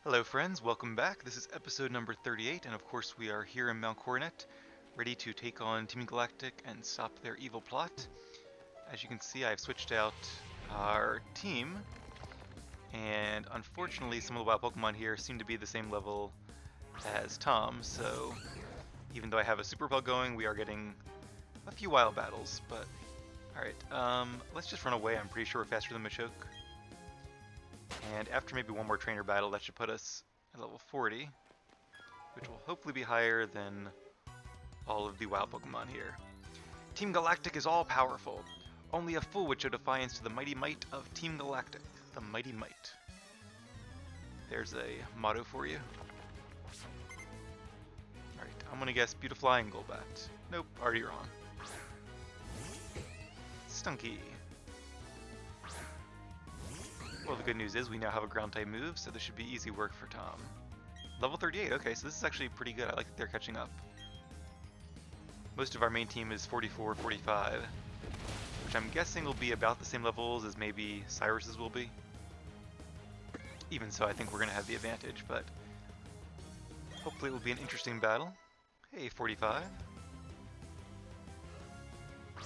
Hello friends, welcome back. This is episode number 38, and of course we are here in Mount Coronet, ready to take on Team Galactic and stop their evil plot. As you can see, I've switched out our team, and unfortunately some of the wild Pokemon here seem to be the same level as Tom, so even though I have a Super Bug going, we are getting a few wild battles, but alright, let's just run away. I'm pretty sure we're faster than Machoke. And after maybe one more trainer battle, that should put us at level 40, which will hopefully be higher than all of the wild Pokemon here. Team Galactic is all-powerful. Only a fool would show defiance to the mighty might of Team Galactic. The mighty might. There's a motto for you. Alright, I'm gonna guess Beautifly and Golbat. Nope, already wrong. Stunky. Well, the good news is we now have a ground-type move, so this should be easy work for Tom. Level 38, okay, so this is actually pretty good. I like that they're catching up. Most of our main team is 44, 45, which I'm guessing will be about the same levels as maybe Cyrus's will be. Even so, I think we're going to have the advantage, but hopefully it will be an interesting battle. Hey, 45.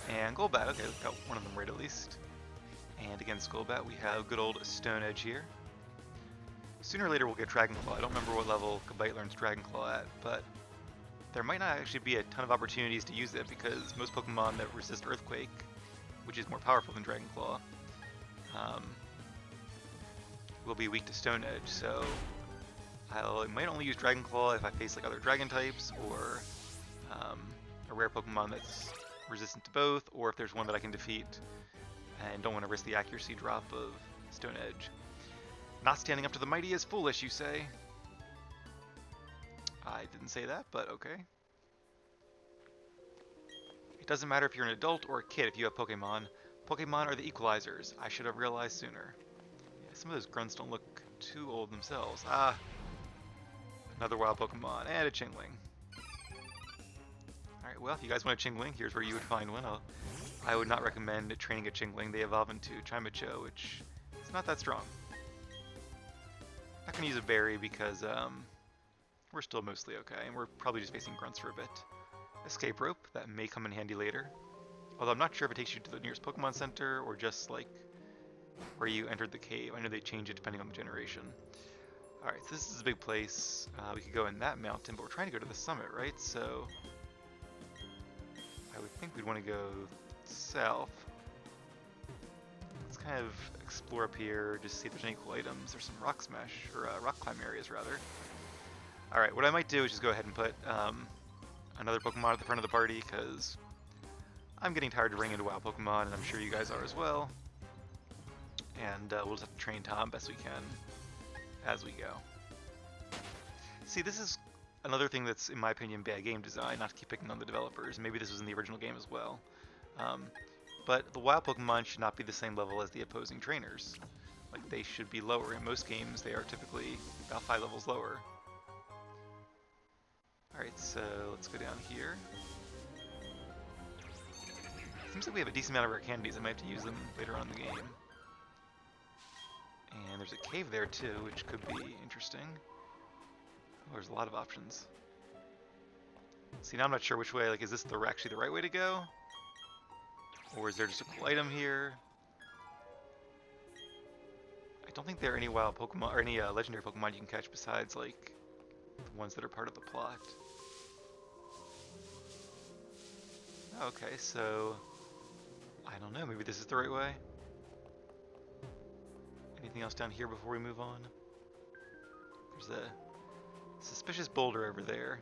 And Golbat, okay, we've got one of them right at least. And against Golbat, we have good old Stone Edge here. Sooner or later we'll get Dragon Claw. I don't remember what level Kabite learns Dragon Claw at, but there might not actually be a ton of opportunities to use it because most Pokemon that resist Earthquake, which is more powerful than Dragon Claw, will be weak to Stone Edge. So I might only use Dragon Claw if I face like other Dragon types or a rare Pokemon that's resistant to both, or if there's one that I can defeat and don't want to risk the accuracy drop of Stone Edge. Not standing up to the mighty is foolish, you say? I didn't say that, but okay. It doesn't matter if you're an adult or a kid if you have Pokemon. Pokemon are the equalizers. I should have realized sooner. Yeah, some of those grunts don't look too old themselves. Ah, another wild Pokemon, and a Chingling. Alright, well, if you guys want a Chingling, here's where you would find one. I would not recommend training a Chingling. They evolve into Chimecho, which is not that strong. Not going to use a berry because we're still mostly okay, and we're probably just facing grunts for a bit. Escape rope, that may come in handy later. Although I'm not sure if it takes you to the nearest Pokemon Center or just like where you entered the cave. I know they change it depending on the generation. Alright, so this is a big place. We could go in that mountain, but we're trying to go to the summit, right? So I would think we'd want to go south. Let's kind of explore up here, just see if there's any cool items. There's some rock smash, or rock climb areas rather. Alright, what I might do is just go ahead and put another Pokemon at the front of the party, because I'm getting tired of ringing into wild Pokemon, and I'm sure you guys are as well. And we'll just have to train Tom best we can as we go. See, this is another thing that's, in my opinion, bad game design, not to keep picking on the developers. Maybe this was in the original game as well. But the wild Pokemon should not be the same level as the opposing trainers. Like, they should be lower. In most games, they are typically about 5 levels lower. Alright, so let's go down here. Seems like we have a decent amount of rare candies. I might have to use them later on in the game. And there's a cave there too, which could be interesting. Oh, there's a lot of options. See, now I'm not sure which way, like, is this actually the right way to go? Or is there just a cool item here? I don't think there are any wild Pokemon, or any legendary Pokemon you can catch besides, like, the ones that are part of the plot. Okay, so I don't know, maybe this is the right way? Anything else down here before we move on? There's a suspicious boulder over there.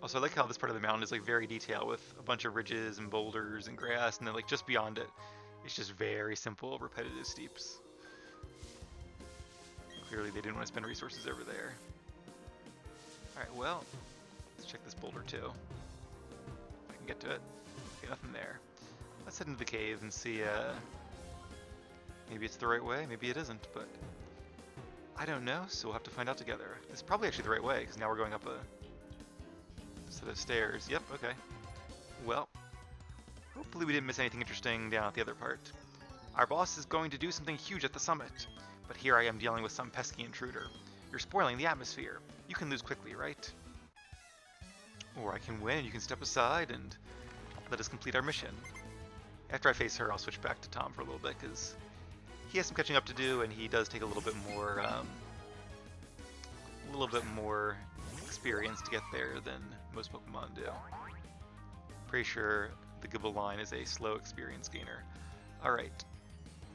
Also, I like how this part of the mountain is like very detailed with a bunch of ridges and boulders and grass, and then like just beyond it, it's just very simple, repetitive steeps. Clearly they didn't want to spend resources over there. Alright, well, let's check this boulder too. If I can get to it. Okay, nothing there. Let's head into the cave and see, maybe it's the right way, maybe it isn't, but I don't know, so we'll have to find out together. This is probably actually the right way, because now we're going up a set of stairs. Yep, okay. Well, hopefully we didn't miss anything interesting down at the other part. Our boss is going to do something huge at the summit, but here I am dealing with some pesky intruder. You're spoiling the atmosphere. You can lose quickly, right? Or I can win and you can step aside and let us complete our mission. After I face her, I'll switch back to Tom for a little bit, because he has some catching up to do, and he does take a little bit more experience to get there than most Pokemon do. Pretty sure the Gibble line is a slow experience gainer. Alright.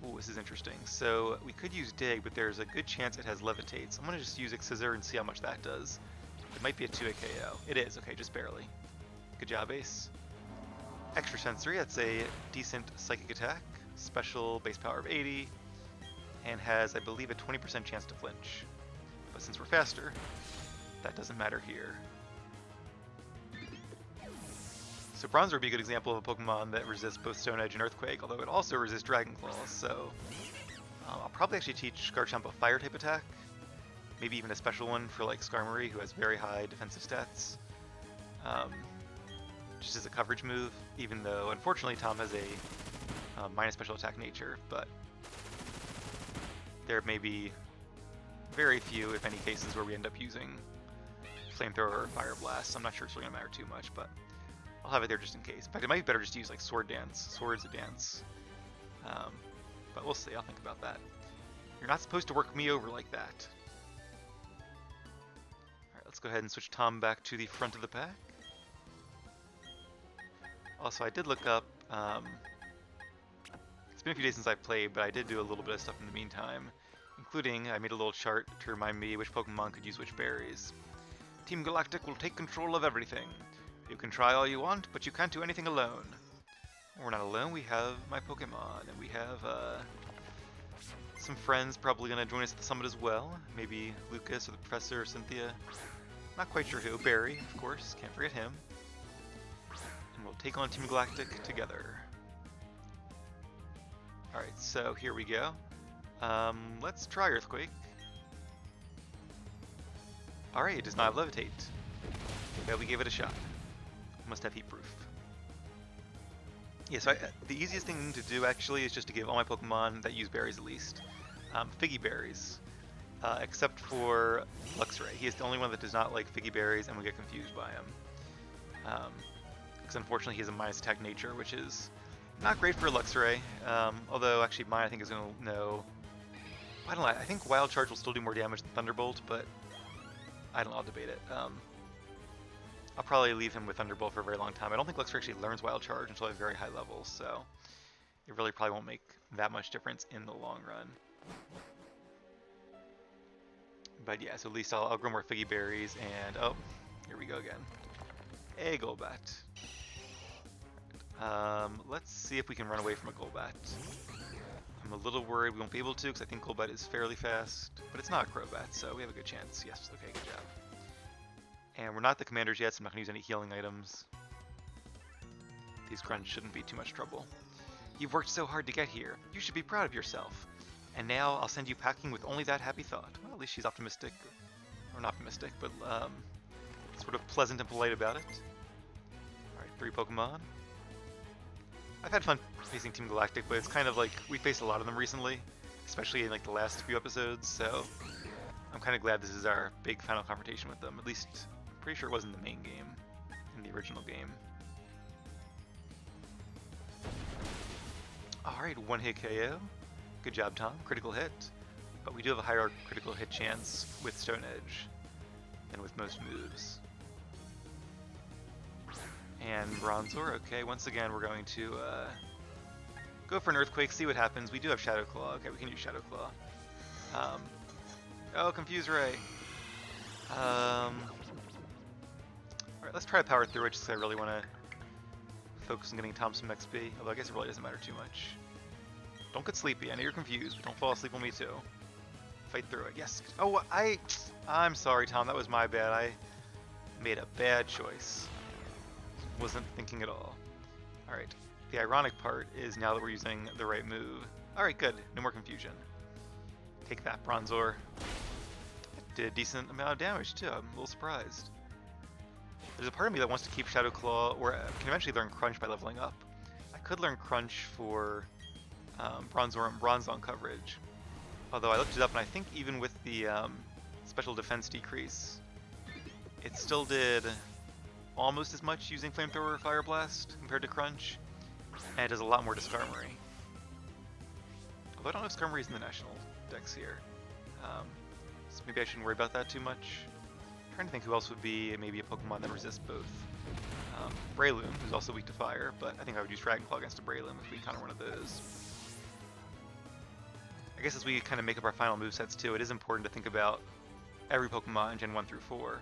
Ooh, this is interesting. So, we could use Dig, but there's a good chance it has Levitate. So I'm going to just use Scissor and see how much that does. It might be a 2-hit KO. It is. Okay, just barely. Good job, Ace. Extra Sensory, that's a decent Psychic attack. Special base power of 80. And has, I believe, a 20% chance to flinch. But since we're faster, that doesn't matter here. So Bronzor would be a good example of a Pokemon that resists both Stone Edge and Earthquake, although it also resists Dragon Claw, so I'll probably actually teach Garchomp a Fire-type attack. Maybe even a special one for like Skarmory, who has very high defensive stats. Just as a coverage move, even though unfortunately Tom has a minus special attack nature, but there may be very few, if any, cases where we end up using Flamethrower or Fire Blast. I'm not sure it's really going to matter too much, but I'll have it there just in case. In fact, it might be better just to use like Sword Dance. Sword's a dance. But we'll see. I'll think about that. You're not supposed to work me over like that. Alright, let's go ahead and switch Tom back to the front of the pack. Also, I did look up... it's been a few days since I played, but I did do a little bit of stuff in the meantime. Including, I made a little chart to remind me which Pokemon could use which berries. Team Galactic will take control of everything. You can try all you want, but you can't do anything alone. We're not alone, we have my Pokemon, and we have some friends probably going to join us at the summit as well. Maybe Lucas or the Professor or Cynthia. Not quite sure who. Barry, of course, can't forget him. And we'll take on Team Galactic together. Alright, so here we go. Let's try Earthquake. Alright, it does not have Levitate. But we gave it a shot. Must have heat proof. Yeah, so the easiest thing to do actually is just to give all my Pokemon that use berries at least Figgy berries, except for Luxray. He is the only one that does not like Figgy berries, and we get confused by him. Because unfortunately he has a minus attack nature, which is not great for Luxray. Although actually mine I think is going to know. I don't know. I think Wild Charge will still do more damage than Thunderbolt, but I don't know. I'll debate it. I'll probably leave him with Thunderbolt for a very long time. I don't think Luxray actually learns Wild Charge until at very high levels, so it really probably won't make that much difference in the long run. But yeah, so at least I'll grow more Figgy berries, and oh, here we go again. A Golbat. Let's see if we can run away from a Golbat. I'm a little worried we won't be able to, because I think Golbat is fairly fast, but it's not a Crowback, so we have a good chance. Yes, okay, good job. And we're not the commanders yet, so I'm not going to use any healing items. These grunts shouldn't be too much trouble. You've worked so hard to get here. You should be proud of yourself. And now I'll send you packing with only that happy thought. Well, at least she's optimistic. Or not optimistic, but sort of pleasant and polite about it. Alright, 3 Pokemon. I've had fun facing Team Galactic, but it's kind of like, we faced a lot of them recently. Especially in like the last few episodes, so I'm kind of glad this is our big final confrontation with them. At least, I'm pretty sure it wasn't the main game, in the original game. Alright, 1-hit KO. Good job, Tom. Critical hit. But we do have a higher critical hit chance with Stone Edge than with most moves. And Bronzor, okay, once again we're going to go for an Earthquake, see what happens. We do have Shadow Claw. Okay, we can use Shadow Claw. Oh, Confuse Ray. Alright, let's try to power through it just because I really want to focus on getting Tom some XP, although I guess it really doesn't matter too much. Don't get sleepy. I know you're confused, but don't fall asleep on me too. Fight through it. Yes. Oh, I'm sorry, Tom. That was my bad. I made a bad choice. Wasn't thinking at all. Alright. The ironic part is now that we're using the right move. Alright, good. No more confusion. Take that, Bronzor. It did a decent amount of damage too. I'm a little surprised. There's a part of me that wants to keep Shadow Claw, or can eventually learn Crunch by leveling up. I could learn Crunch for Bronzor and Bronzong coverage. Although I looked it up, and I think even with the special defense decrease. It still did almost as much using Flamethrower or Fire Blast compared to Crunch, and it does a lot more to Skarmory. Although I don't know if Skarmory's in the national decks here. So maybe I shouldn't worry about that too much. I'm trying to think who else would be maybe a Pokemon that resists both. Breloom, who's also weak to fire, but I think I would use Dragon Claw against a Breloom if we encounter one of those. I guess as we kind of make up our final movesets too, it is important to think about every Pokemon in Gen 1 through 4.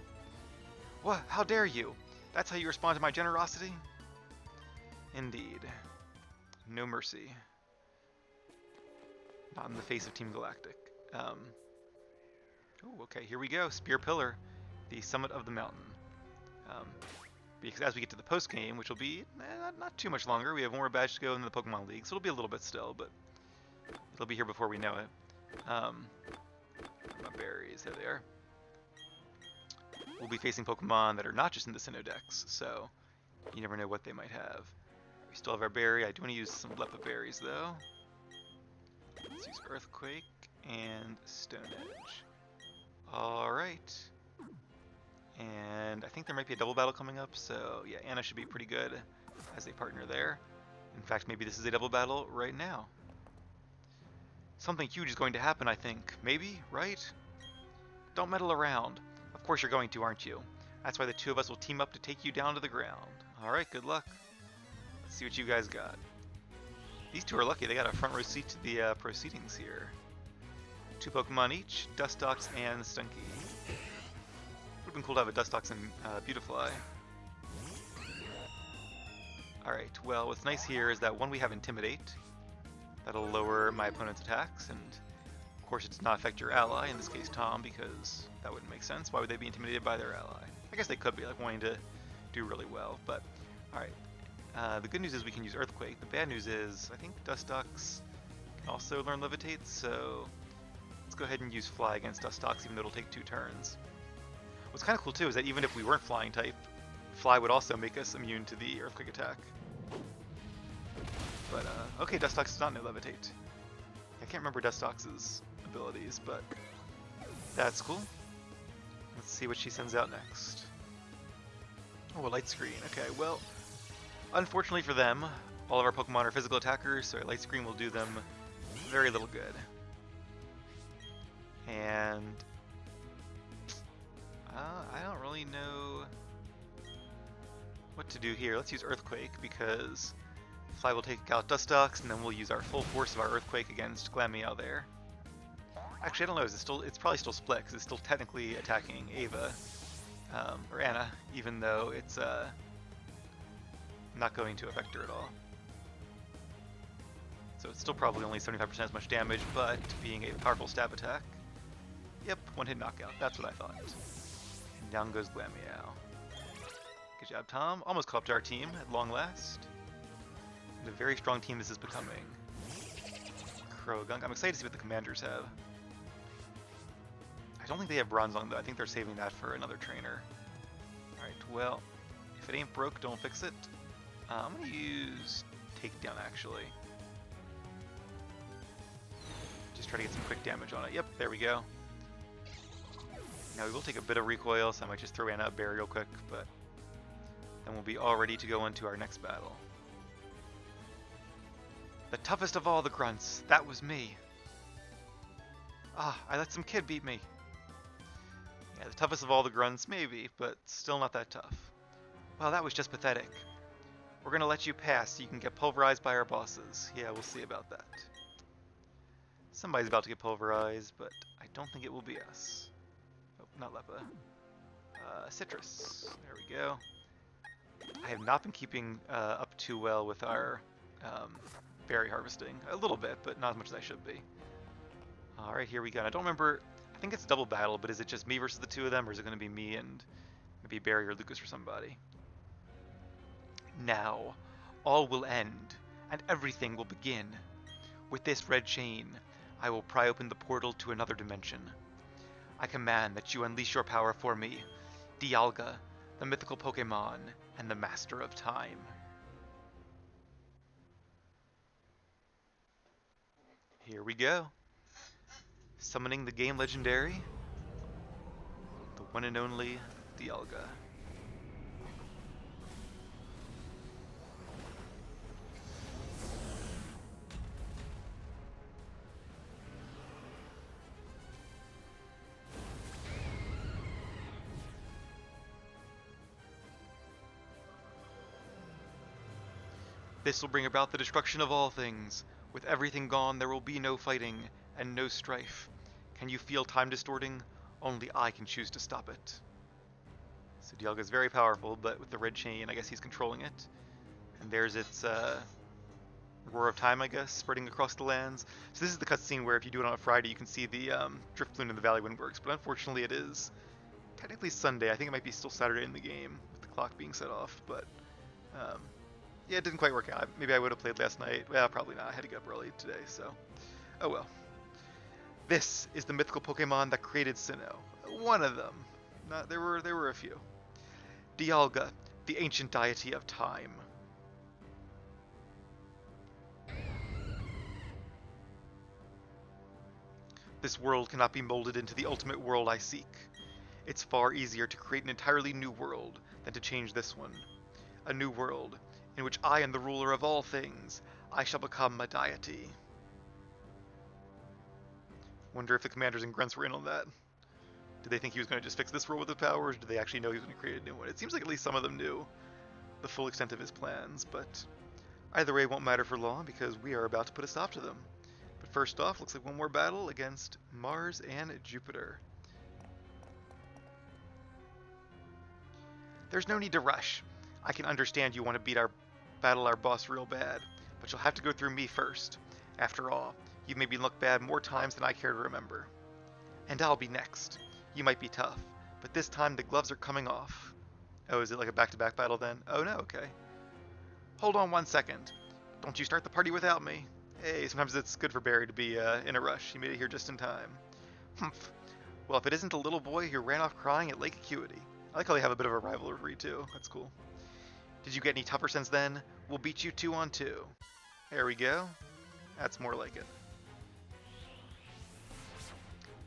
What? How dare you? That's how you respond to my generosity? Indeed. No mercy. Not in the face of Team Galactic. Oh, okay, here we go. Spear Pillar, the summit of the mountain. Because as we get to the post game, which will be not too much longer, we have one more badge to go into the Pokemon League, so it'll be a little bit still, but it'll be here before we know it. My berries, there they are. We'll be facing Pokemon that are not just in the Sinnoh decks, so you never know what they might have. We still have our berry. I do want to use some Lepa berries though. Let's use Earthquake and Stone Edge. Alright. And I think there might be a double battle coming up, so yeah, Anna should be pretty good as a partner there. In fact, maybe this is a double battle right now. Something huge is going to happen, I think. Maybe, right? Don't meddle around. Of course you're going to, aren't you? That's why the two of us will team up to take you down to the ground. Alright, good luck. Let's see what you guys got. These two are lucky, they got a front row seat to the proceedings here. 2 Pokemon each, Dustox and Stunky. Would've been cool to have a Dustox and Beautifly. Alright, well what's nice here is that one, we have Intimidate. That'll lower my opponent's attacks, and of course it does not affect your ally, in this case Tom, because that wouldn't make sense. Why would they be intimidated by their ally? I guess they could be, like wanting to do really well, but alright. The good news is we can use Earthquake. The bad news is I think Dustox can also learn Levitate, so let's go ahead and use Fly against Dustox, even though it'll take 2 turns. What's kind of cool too is that even if we weren't Flying type, Fly would also make us immune to the Earthquake attack. But, okay, Dustox does not know Levitate. I can't remember Dustox's abilities, but that's cool. Let's see what she sends out next. Oh, a Light Screen. Okay, well, unfortunately for them, all of our Pokemon are physical attackers, so a Light Screen will do them very little good. And I don't really know what to do here. Let's use Earthquake, because Fly will take out Dustox, and then we'll use our full force of our Earthquake against Glameow there. Actually, I don't know. It's probably still split, because it's still technically attacking Ava, or Anna, even though it's not going to affect her at all. So it's still probably only 75% as much damage, but being a powerful stab attack. Yep, one-hit knockout. That's what I thought. And down goes Glameow. Good job, Tom. Almost caught up to our team at long last. And a very strong team this is becoming. Crowgunk. I'm excited to see what the commanders have. I don't think they have Bronzong though. I think they're saving that for another trainer. Alright, well, if it ain't broke, don't fix it. I'm going to use Takedown actually. Just try to get some quick damage on it. Yep, there we go. Now we will take a bit of recoil, so I might just throw Anna a berry real quick, but then we'll be all ready to go into our next battle. The toughest of all the grunts, that was me. Ah, I let some kid beat me. Yeah, the toughest of all the grunts, maybe, but still not that tough. Well, that was just pathetic. We're gonna let you pass so you can get pulverized by our bosses. Yeah, we'll see about that. Somebody's about to get pulverized, but I don't think it will be us. Oh, not Lepa. Citrus. There we go. I have not been keeping up too well with our berry harvesting. A little bit, but not as much as I should be. Alright, here we go. I don't remember. I think it's a double battle, but is it just me versus the two of them, or is it going to be me and maybe Barry or Lucas or somebody? Now, all will end, and everything will begin. With this red chain, I will pry open the portal to another dimension. I command that you unleash your power for me, Dialga, the mythical Pokémon, and the Master of Time. Here we go. Summoning the game legendary. one and only Dialga. This will bring about the destruction of all things. With everything gone, there will be no fighting and no strife. Can you feel time distorting? Only I can choose to stop it. So Dialga is very powerful, but with the red chain, I guess he's controlling it. And there's its roar of time, I guess, spreading across the lands. So this is the cutscene where if you do it on a Friday, you can see the drift balloon in the valley when it works. But unfortunately, it is technically Sunday. I think it might be still Saturday in the game with the clock being set off, but yeah, it didn't quite work out. Maybe I would have played last night. Well, probably not. I had to get up early today, so oh well. This is the mythical Pokemon that created Sinnoh. One of them. There were a few. Dialga, the ancient deity of time. This world cannot be molded into the ultimate world I seek. It's far easier to create an entirely new world than to change this one. A new world in which I am the ruler of all things. I shall become a deity. Wonder if the commanders and grunts were in on that. Did they think he was going to just fix this world with his powers, or did they actually know he was going to create a new one? It seems like at least some of them knew the full extent of his plans, but either way it won't matter for long because we are about to put a stop to them. But first off, looks like one more battle against Mars and Jupiter. There's no need to rush. I can understand you want to battle our boss real bad, but you'll have to go through me first. After all, you've made me look bad more times than I care to remember. And I'll be next. You might be tough, but this time the gloves are coming off. Oh, is it like a back-to-back battle then? Oh no, okay. Hold on 1 second. Don't you start the party without me. Hey, sometimes it's good for Barry to be in a rush. He made it here just in time. Humph. Well, if it isn't the little boy who ran off crying at Lake Acuity. I like how they have a bit of a rivalry too. That's cool. Did you get any tougher since then? We'll beat you 2-on-2. There we go. That's more like it.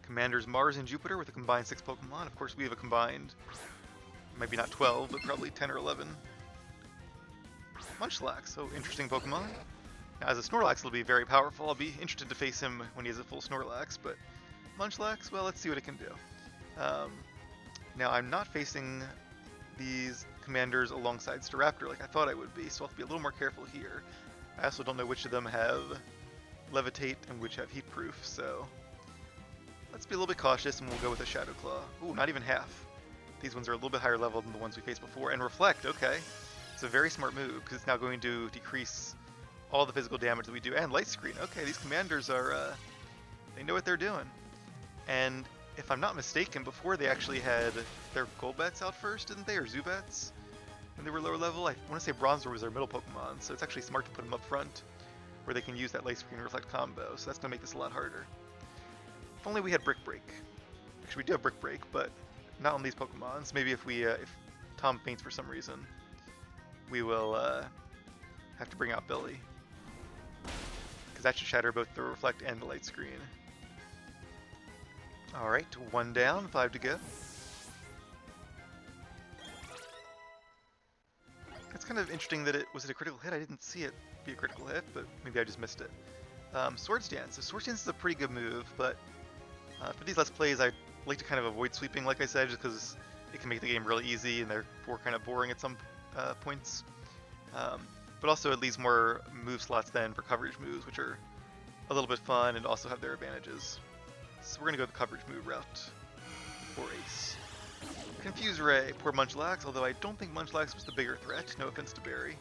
Commanders Mars and Jupiter with a combined 6 Pokemon. Of course, we have a combined, maybe not 12, but probably 10 or 11. Munchlax, so interesting Pokemon. Now, as a Snorlax, it'll be very powerful. I'll be interested to face him when he has a full Snorlax, but Munchlax, well, let's see what it can do. Now, I'm not facing these commanders alongside Staraptor like I thought I would be, so I'll have to be a little more careful here. I also don't know which of them have Levitate and which have Heat Proof, so let's be a little bit cautious and we'll go with a Shadow Claw. Ooh, not even half. These ones are a little bit higher level than the ones we faced before. And Reflect, okay. It's a very smart move because it's now going to decrease all the physical damage that we do. And Light Screen, okay, these commanders are, they know what they're doing. And if I'm not mistaken, before they actually had their Golbats out first, didn't they? Or Zubats? When they were lower level? I want to say Bronzor was their middle Pokemon, so it's actually smart to put them up front where they can use that Light Screen Reflect combo, so that's going to make this a lot harder. If only we had Brick Break. Actually, we do have Brick Break, but not on these Pokemon. So maybe if Tom faints for some reason, we will have to bring out Billy. Because that should shatter both the Reflect and the Light Screen. Alright, 1 down, 5 to go. It's kind of interesting that was it a critical hit? I didn't see it be a critical hit, but maybe I just missed it. Swords Dance. So Swords Dance is a pretty good move, but for these Let's Plays, I like to kind of avoid sweeping, like I said, just because it can make the game really easy and therefore kind of boring at some points. But also it leaves more move slots then for coverage moves, which are a little bit fun and also have their advantages. So we're going to go the coverage move route for Ace. Confuse Ray, poor Munchlax, although I don't think Munchlax was the bigger threat, no offense to Barry.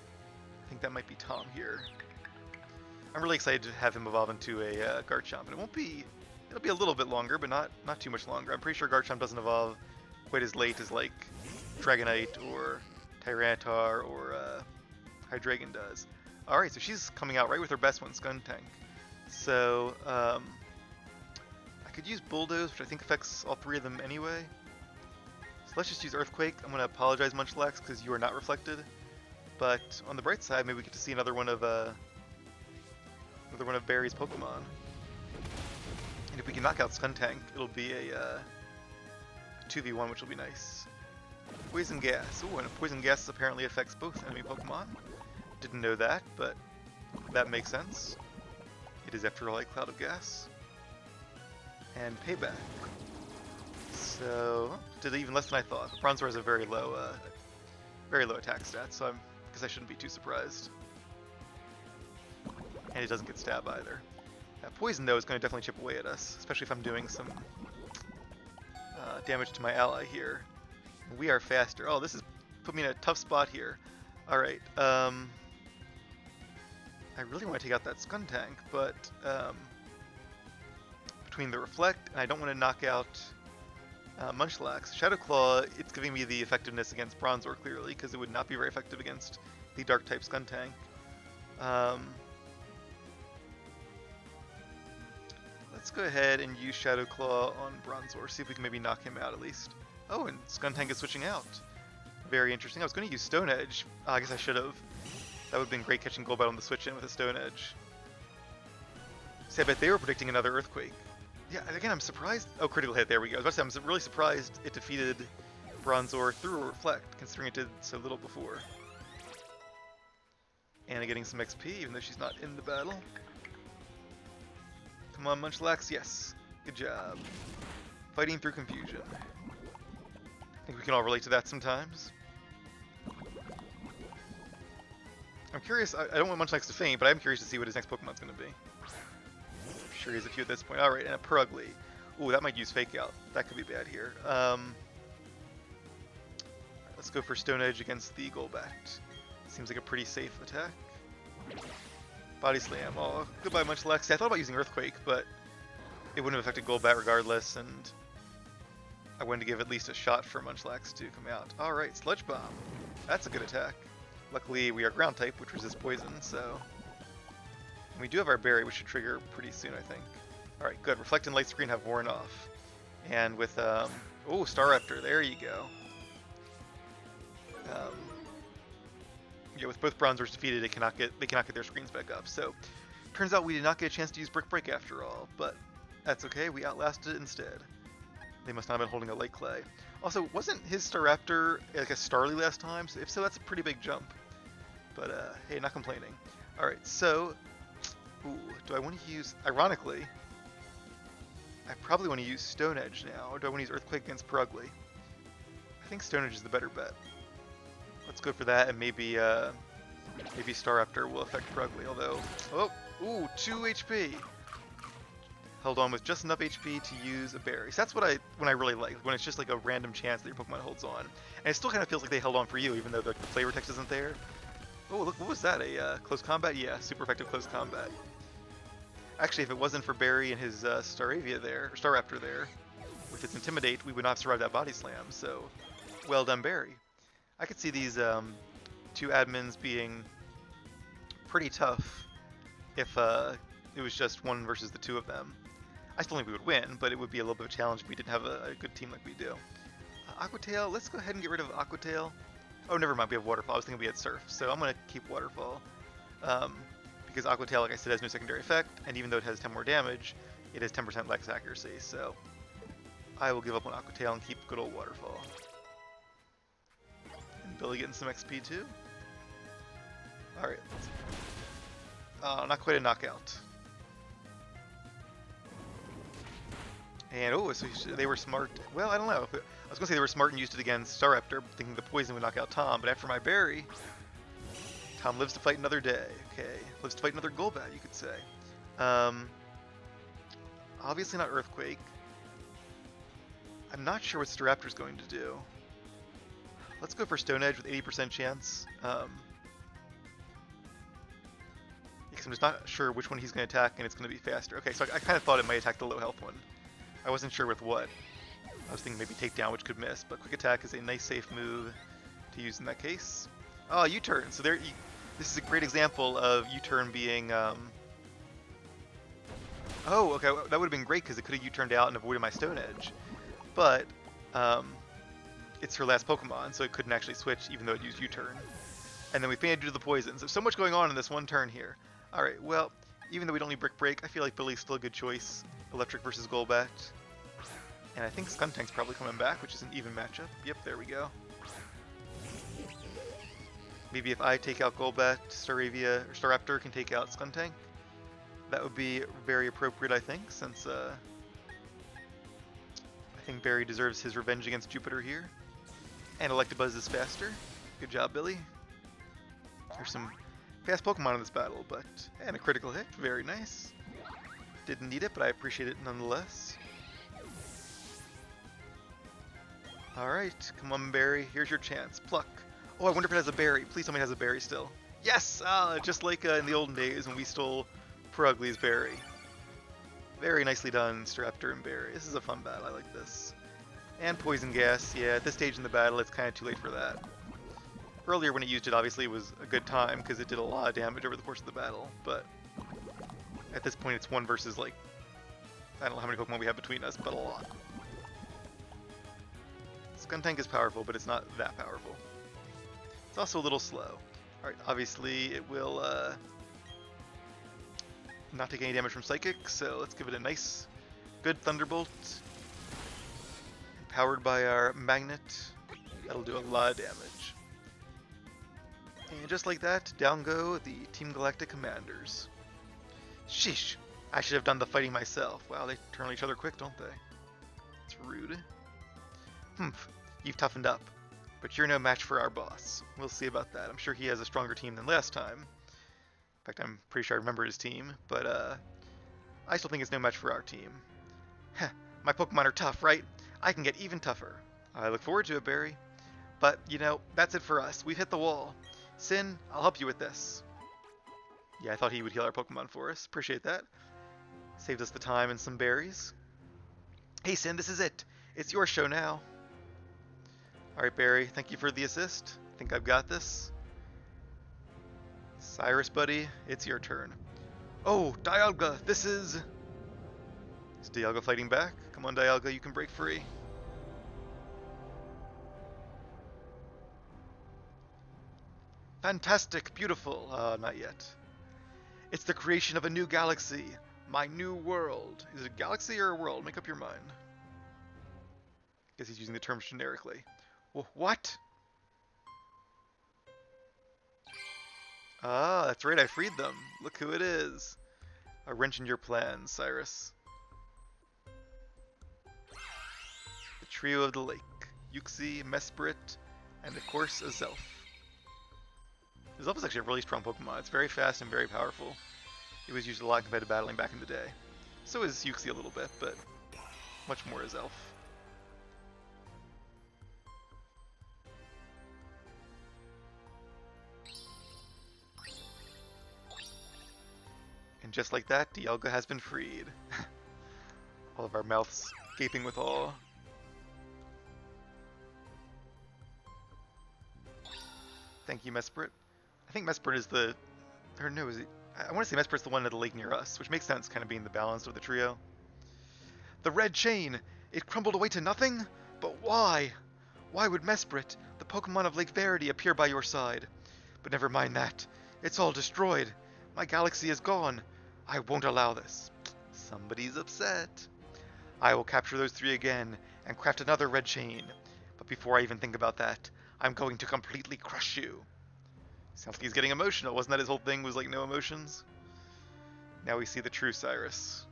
I think that might be Tom here. I'm really excited to have him evolve into a Garchomp, and it'll be a little bit longer, but not too much longer. I'm pretty sure Garchomp doesn't evolve quite as late as like Dragonite or Tyranitar or Hydreigon does. Alright, so she's coming out right with her best one, Skuntank. So, I could use Bulldoze, which I think affects all 3 of them anyway. So let's just use Earthquake. I'm going to apologize, Munchlax, because you are not reflected. But on the bright side, maybe we get to see another one of Barry's Pokemon. And if we can knock out Skuntank, it'll be a 2v1, which will be nice. Poison gas. Ooh, and poison gas apparently affects both enemy Pokemon. Didn't know that, but that makes sense. It is, after all, a cloud of gas. And payback. So, did even less than I thought. Bronzor has a very low attack stat, so I guess I shouldn't be too surprised. And it doesn't get stab either. Poison, though, is going to definitely chip away at us, especially if I'm doing some damage to my ally here. We are faster. Oh, this has put me in a tough spot here. Alright, I really want to take out that Skuntank, but between the Reflect, and I don't want to knock out Munchlax. Shadow Claw, it's giving me the effectiveness against Bronzor, clearly, because it would not be very effective against the Dark-type Skuntank. Let's go ahead and use Shadow Claw on Bronzor, see if we can maybe knock him out at least. Oh, and Skuntank is switching out. Very interesting. I was going to use Stone Edge. I guess I should have. That would have been great catching Golbat on the switch in with a Stone Edge. See, I bet they were predicting another Earthquake. Yeah, again, I'm surprised. Oh, critical hit, there we go. I was about to say, I'm really surprised it defeated Bronzor through a Reflect, considering it did so little before. Anna getting some XP, even though she's not in the battle. Come on, Munchlax, yes. Good job. Fighting through confusion. I think we can all relate to that sometimes. I'm curious, I don't want Munchlax to faint, but I'm curious to see what his next Pokemon's going to be. I'm sure he has a few at this point. Alright, and a Purugly. Ooh, that might use Fake Out. That could be bad here. Let's go for Stone Edge against the Golbat. Seems like a pretty safe attack. Body Slam. Oh, goodbye Munchlax. I thought about using Earthquake, but it wouldn't have affected Golbat regardless, and I wanted to give at least a shot for Munchlax to come out. Alright, Sludge Bomb. That's a good attack. Luckily, we are Ground type, which resists poison, so... And we do have our Berry, which should trigger pretty soon, I think. Alright, good. Reflect and Light Screen have worn off. And with, oh, Staraptor, there you go. Yeah, with both Bronzors defeated, they cannot get their screens back up. So, turns out we did not get a chance to use Brick Break after all, but that's okay, we outlasted it instead. They must not have been holding a Light Clay. Also, wasn't his Staraptor like a Starly last time? So if so, that's a pretty big jump. But, hey, not complaining. Alright, so... Ooh, do I want to use... Ironically, I probably want to use Stone Edge now. Or do I want to use Earthquake against Purugly? I think Stone Edge is the better bet. Let's go for that, and maybe Staraptor will affect Purugly, although... Oh! Ooh, 2 HP! Held on with just enough HP to use a Berry. So that's what I really like, when it's just like a random chance that your Pokemon holds on. And it still kind of feels like they held on for you, even though the flavor text isn't there. Oh, look, what was that? A close combat? Yeah, super effective close combat. Actually, if it wasn't for Berry and his Staraptor there, with its Intimidate, we would not have survived that Body Slam, so well done, Berry. I could see these two admins being pretty tough if it was just one versus the two of them. I still think we would win, but it would be a little bit of a challenge if we didn't have a good team like we do. Aqua Tail, let's go ahead and get rid of Aqua Tail. Oh, never mind, we have Waterfall. I was thinking we had Surf, so I'm going to keep Waterfall. Because Aqua Tail, like I said, has no secondary effect, and even though it has 10 more damage, it has 10% less accuracy, so I will give up on Aqua Tail and keep good old Waterfall. And Billy getting some XP too. Alright. Not quite a knockout. And, oh, so they were smart. Well, I don't know. I was going to say they were smart and used it against Staraptor, thinking the poison would knock out Tom, but after my Berry, Tom lives to fight another day. Okay, lives to fight another Golbat, you could say. Obviously not Earthquake. I'm not sure what Staraptor's going to do. Let's go for Stone Edge with 80% chance. Because I'm just not sure which one he's going to attack, and it's going to be faster. Okay, so I kind of thought it might attack the low health one. I wasn't sure with what. I was thinking maybe Takedown, which could miss, but Quick Attack is a nice safe move to use in that case. Oh, U-turn. So there, this is a great example of U-turn being... Oh, okay, that would have been great because it could have U-turned out and avoided my Stone Edge. But it's her last Pokemon, so it couldn't actually switch even though it used U-turn. And then we fainted due to the poison. So much going on in this one turn here. Alright, well, even though we don't need Brick Break, I feel like Billy's still a good choice. Electric versus Golbat. And I think Skuntank's probably coming back, which is an even matchup. Yep, there we go. Maybe if I take out Golbat, Staravia, or Staraptor can take out Skuntank. That would be very appropriate, I think, since I think Barry deserves his revenge against Jupiter here. And Electabuzz is faster. Good job, Billy. There's some fast Pokemon in this battle, and a critical hit. Very nice. Didn't need it, but I appreciate it nonetheless. Alright, come on, Barry. Here's your chance. Pluck. Oh, I wonder if it has a berry. Please tell me it has a berry still. Yes! Just like in the olden days when we stole Perugly's berry. Very nicely done, Staraptor and Barry. This is a fun battle. I like this. And Poison Gas. Yeah, at this stage in the battle, it's kind of too late for that. Earlier when it used it, obviously, it was a good time because it did a lot of damage over the course of the battle. But at this point, it's one versus, like, I don't know how many Pokemon we have between us, but a lot. Skuntank is powerful, but it's not that powerful. It's also a little slow. Alright, obviously it will not take any damage from Psychic, so let's give it a nice, good Thunderbolt. Powered by our Magnet, that'll do a lot of damage. And just like that, down go the Team Galactic Commanders. Sheesh, I should have done the fighting myself. Wow, they turn on each other quick, don't they? It's rude. Humph, you've toughened up. But you're no match for our boss. We'll see about that. I'm sure he has a stronger team than last time. In fact, I'm pretty sure I remember his team. But I still think it's no match for our team. Heh, my Pokemon are tough, right? I can get even tougher. I look forward to it, Barry. But, you know, that's it for us. We've hit the wall. Sin, I'll help you with this. Yeah, I thought he would heal our Pokemon for us. Appreciate that. Saved us the time and some berries. Hey, Sin, this is it. It's your show now. Alright, Barry, thank you for the assist. I think I've got this. Cyrus, buddy, it's your turn. Oh, Dialga, this is... Is Dialga fighting back? Come on, Dialga, you can break free. Fantastic, beautiful. Not yet. It's the creation of a new galaxy. My new world. Is it a galaxy or a world? Make up your mind. Guess he's using the terms generically. What? Ah, that's right, I freed them. Look who it is. A wrench in your plans, Cyrus. The trio of the lake. Uxie, Mesprit, and of course, Azelf. Azelf is actually a really strong Pokemon. It's very fast and very powerful. It was used a lot in competitive battling back in the day. So is Uxie a little bit, but much more Azelf. And just like that, Dialga has been freed. All of our mouths gaping with awe. Thank you, Mesprit. I think Mesprit is the... Or no, is it... I want to say Mesprit's the one at the lake near us, which makes sense, kind of being the balance of the trio. The red chain! It crumbled away to nothing? But why? Why would Mesprit, the Pokemon of Lake Verity, appear by your side? But never mind that. It's all destroyed. My galaxy is gone. I won't allow this. Somebody's upset. I will capture those three again and craft another red chain. But before I even think about that, I'm going to completely crush you. Sounds like he's getting emotional. Wasn't that his whole thing, was like no emotions? Now we see the true Cyrus.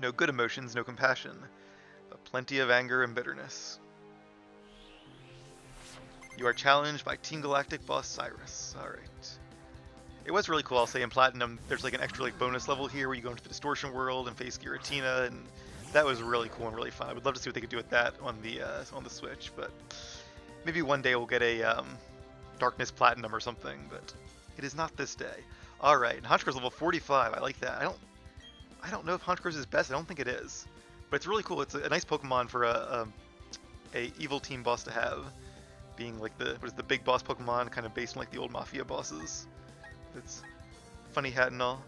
No good emotions, no compassion, but plenty of anger and bitterness. You are challenged by Team Galactic boss Cyrus. Alright. It was really cool, I'll say, in Platinum, there's like an extra like bonus level here where you go into the Distortion World and face Giratina, and that was really cool and really fun. I would love to see what they could do with that on the Switch, but maybe one day we'll get a Darkness Platinum or something, but it is not this day. Alright, Honchkro's level 45, I like that. I don't know if Honchkro's is best, I don't think it is. But it's really cool, it's a nice Pokemon for a evil team boss to have. Being like the big boss Pokemon, kind of based on like the old Mafia bosses. It's funny hat and all.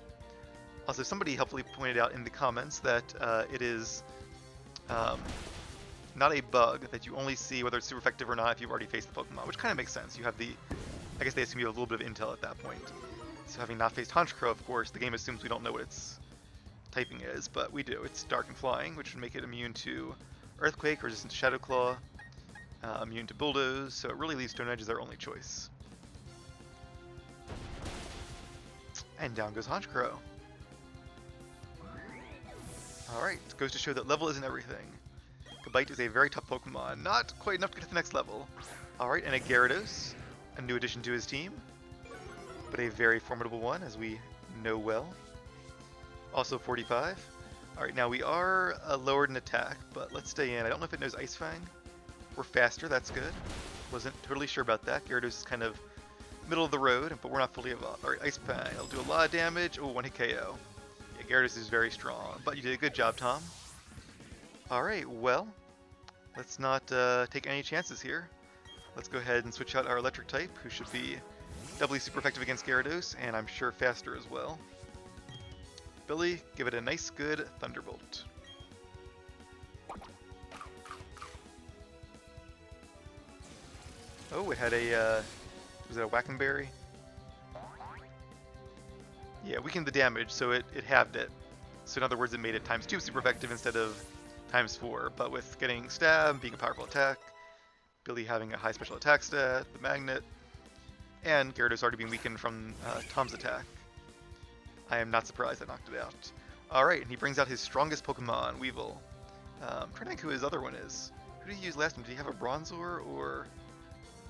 Also, somebody helpfully pointed out in the comments that it is not a bug that you only see whether it's super effective or not if you've already faced the Pokemon, which kind of makes sense. You have I guess they assume you have a little bit of intel at that point. So having not faced Honchkrow, of course, the game assumes we don't know what its typing is, but we do. It's Dark and Flying, which would make it immune to Earthquake, resistant to Shadow Claw, immune to Bulldoze, so it really leaves Stone Edge as our only choice. And down goes Honchkrow. Alright, goes to show that level isn't everything. Gabite is a very tough Pokemon, not quite enough to get to the next level. Alright, and a Gyarados, a new addition to his team, but a very formidable one, as we know well. Also 45. Alright, now we are lowered in attack, but let's stay in. I don't know if it knows Ice Fang. We're faster, that's good. Wasn't totally sure about that. Gyarados is kind of middle of the road, but we're not fully evolved. Alright, Ice Fang, it'll do a lot of damage. Oh, one hit KO. Yeah, Gyarados is very strong, but you did a good job, Tom. Alright, well, let's not take any chances here. Let's go ahead and switch out our electric type, who should be doubly super effective against Gyarados, and I'm sure faster as well. Billy, give it a nice good Thunderbolt. Oh, it had a, was it a Wackenberry? Yeah, weakened the damage, so it halved it. So in other words, it made it ×2 super effective instead of ×4, but with getting Stab, being a powerful attack, Billy having a high special attack stat, the Magnet, and Gyarados already being weakened from Tom's attack, I am not surprised I knocked it out. Alright, and he brings out his strongest Pokemon, Weevil. I'm trying to think who his other one is. Who did he use last time? Did he have a Bronzor, or...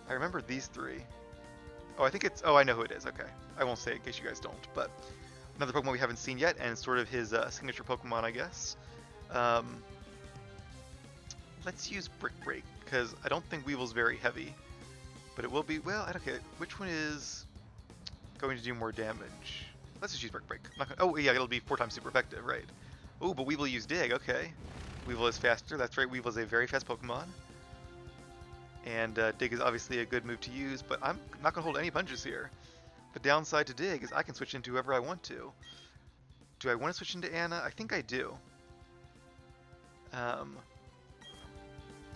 I remember these three. Oh, I think it's... Oh, I know who it is, okay. I won't say it in case you guys don't, but... Another Pokemon we haven't seen yet, and sort of his signature Pokemon, I guess. Let's use Brick Break, because I don't think Weevil's very heavy. But it will be... Well, okay, which one is going to do more damage? Let's just use Brick Break. Oh, yeah, it'll be 4 times super effective, right. Oh, but Weevil used Dig, okay. Weevil is faster, that's right, Weevil is a very fast Pokemon. And Dig is obviously a good move to use, but I'm not going to hold any punches here. The downside to Dig is I can switch into whoever I want to. Do I want to switch into Anna? I think I do. Yeah,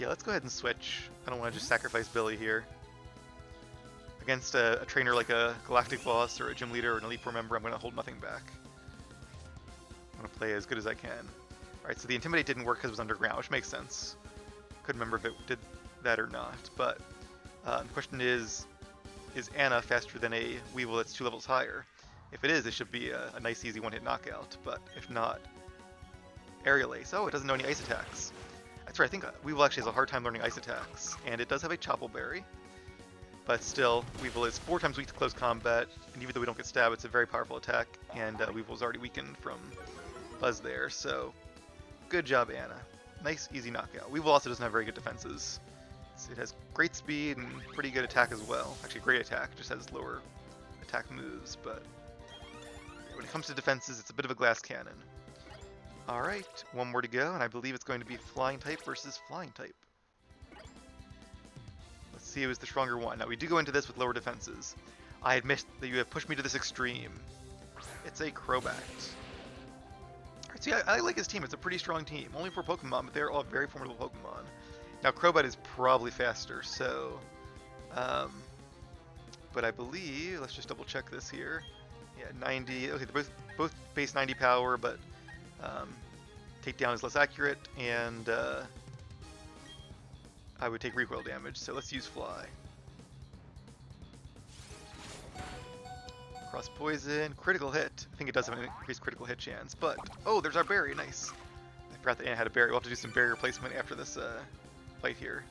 let's go ahead and switch. I don't want to just sacrifice Billy here. Against a trainer like a Galactic Boss or a Gym Leader or an Elite Four member, I'm going to hold nothing back. I'm going to play as good as I can. Alright, so the Intimidate didn't work because it was underground, which makes sense. Couldn't remember if it did that or not, but the question is Anna faster than a Weevil that's 2 levels higher? If it is, it should be a nice easy one-hit knockout, but if not, Aerial Ace. Oh, it doesn't know any ice attacks. That's right, I think Weevil actually has a hard time learning ice attacks, and it does have a Chople Berry. But still, Weevil is 4 times weak to close combat, and even though we don't get stabbed, it's a very powerful attack, and Weevil's already weakened from Buzz there, so good job, Anna. Nice, easy knockout. Weevil also doesn't have very good defenses. It has great speed and pretty good attack as well. Actually, great attack, just has lower attack moves, but yeah, when it comes to defenses, it's a bit of a glass cannon. Alright, one more to go, and I believe it's going to be Flying type versus Flying type. Let's see who is the stronger one. Now, we do go into this with lower defenses. I admit that you have pushed me to this extreme. It's a Crowback. Alright, so yeah, I like his team. It's a pretty strong team. Only 4 Pokemon, but they're all very formidable Pokemon. Now, Crowbat is probably faster, so... but I believe... Let's just double check this here. Yeah, 90... Okay, they're both base 90 power, but... takedown is less accurate, and... I would take recoil damage, so let's use Fly. Cross Poison, critical hit. I think it does have an increased critical hit chance, but... Oh, there's our berry, nice. I forgot that Anna had a berry. We'll have to do some berry replacement after this fight here.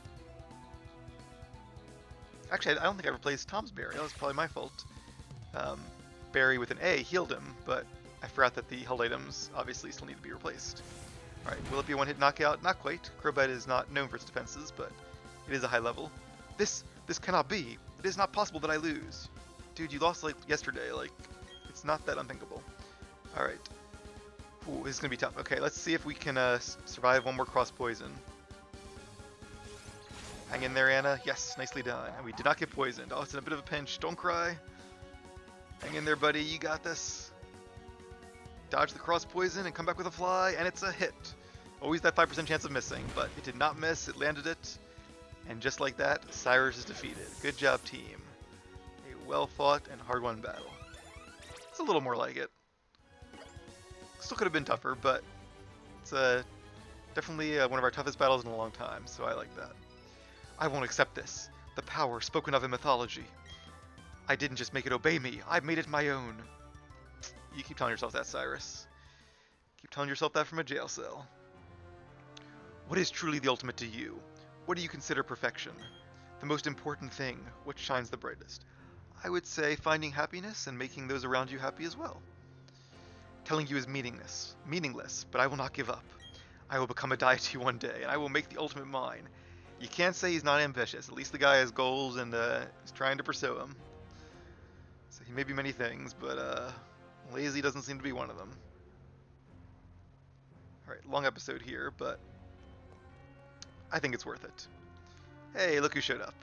Actually, I don't think I replaced Tom's berry. That was probably my fault. Berry with an A healed him, but I forgot that the held items obviously still need to be replaced. Alright, will it be a one-hit knockout? Not quite. Crowbat is not known for its defenses, but it is a high level. This cannot be. It is not possible that I lose. Dude, you lost like yesterday. Like, it's not that unthinkable. Alright. Ooh, this is going to be tough. Okay, let's see if we can survive one more cross poison. Hang in there, Anna. Yes, nicely done. And we did not get poisoned. Oh, it's in a bit of a pinch. Don't cry. Hang in there, buddy. You got this. Dodge the cross poison and come back with a Fly, and it's a hit. Always that 5% chance of missing, but it did not miss. It landed it. And just like that, Cyrus is defeated. Good job, team. A well-fought and hard-won battle. It's a little more like it. Still could have been tougher, but it's definitely one of our toughest battles in a long time, so I like that. I won't accept this. The power spoken of in mythology. I didn't just make it obey me, I made it my own. You keep telling yourself that, Cyrus. Keep telling yourself that from a jail cell. What is truly the ultimate to you? What do you consider perfection? The most important thing, what shines the brightest? I would say finding happiness and making those around you happy as well. Telling you is meaningless, but I will not give up. I will become a deity one day, and I will make the ultimate mine. You can't say he's not ambitious. At least the guy has goals and is trying to pursue them. So he may be many things, but lazy doesn't seem to be one of them. Alright, long episode here, but I think it's worth it. Hey, look who showed up.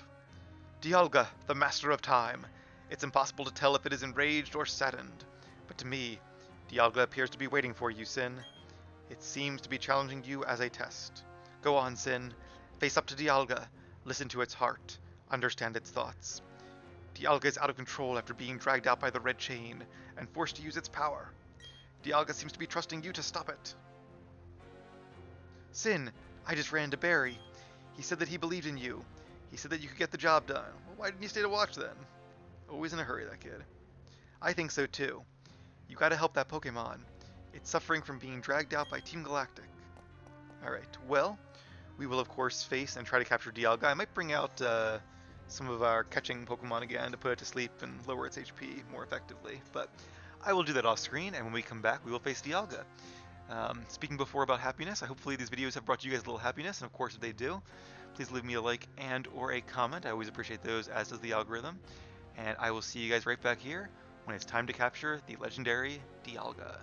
Dialga, the master of time. It's impossible to tell if it is enraged or saddened. But to me, Dialga appears to be waiting for you, Sin. It seems to be challenging you as a test. Go on, Sin. Face up to Dialga. Listen to its heart. Understand its thoughts. Dialga is out of control after being dragged out by the red chain and forced to use its power. Dialga seems to be trusting you to stop it. Sin, I just ran into Barry. He said that he believed in you. He said that you could get the job done. Well, why didn't you stay to watch then? Always in a hurry, that kid. I think so too. You gotta help that Pokémon. It's suffering from being dragged out by Team Galactic. Alright, well, we will of course face and try to capture Dialga. I might bring out some of our catching Pokemon again to put it to sleep and lower its HP more effectively. But I will do that off screen, and when we come back, we will face Dialga. Speaking before about happiness, hopefully these videos have brought you guys a little happiness, and of course if they do, please leave me a like and or a comment. I always appreciate those, as does the algorithm. And I will see you guys right back here when it's time to capture the legendary Dialga.